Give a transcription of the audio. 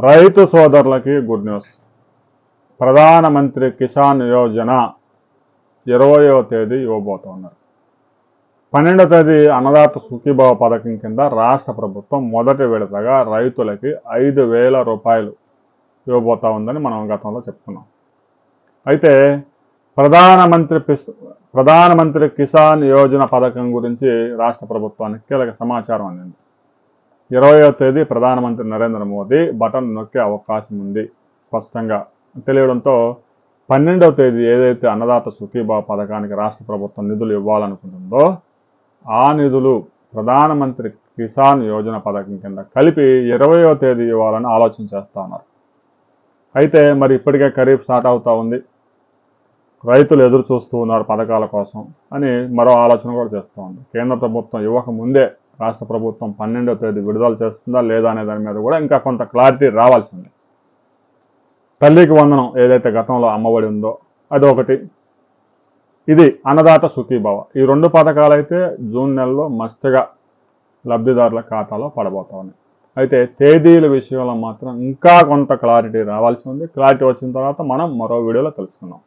రైతు సోదరులకి good news. ప్రధానమంత్రి కిసాన్ యోజన 20వ తేదీ ఇవ్వబోతున్నారు. 12వ తేదీ అన్నదాత సుఖీభావ పథకం కింద రాష్ట్ర ప్రభుత్వం మొదటి విడతగా రైతులకి 5,000 రూపాయలు ఇవ్వబోతా ఉందని మనం గతంలో చెప్పుకున్నాం. అయితే ప్రధానమంత్రి కిసాన్ యోజన పథకం గురించి రాష్ట్ర ప్రభుత్వానికి కీలక సమాచారం అందింది. 20వ తేదీ ప్రధానమంత్రి నరేంద్ర మోదీ బటన్ నొక్కే అవకాశం ఉంది స్పష్టంగా తెలియడంతో 12వ తేదీ ఏదైతే అన్నదాత సుఖీభావ పథకానికి రాష్ట్ర ప్రభుత్వం నిధులు ఇవ్వాలనుకుంటుందో ఆ నిధులు ప్రధానమంత్రి కిసాన్ యోజన పథకం కింద కలిపి 20వ తేదీ ఇవ్వాలని ఆలోచన చేస్తూ ఉన్నారు. అయితే మరి ఇప్పటికే ఖరీఫ్ స్టార్ట్ అవుతూ ఉంది, రైతులు ఎదురు చూస్తూ ఉన్నారు పథకాల కోసం అని మరో ఆలోచన కూడా చేస్తూ ఉంది. కేంద్ర ప్రభుత్వం ఇవ్వక ముందే రాష్ట్ర ప్రభుత్వం 12వ తేదీ విడుదల చేస్తుందా లేదా అనే దాని మీద కూడా ఇంకా కొంత క్లారిటీ రావాల్సింది. తల్లికి వందనం ఏదైతే గతంలో అమ్మఒడి ఉందో అదొకటి, ఇది అన్నదాత సుఖీభావ, ఈ 2 పథకాలు అయితే జూన్ నెలలో మస్తుగా లబ్ధిదారుల ఖాతాలో పడబోతా ఉన్నాయి. అయితే తేదీల విషయంలో మాత్రం ఇంకా కొంత క్లారిటీ రావాల్సి ఉంది. క్లారిటీ వచ్చిన తర్వాత మనం మరో వీడియోలో తెలుసుకుందాం.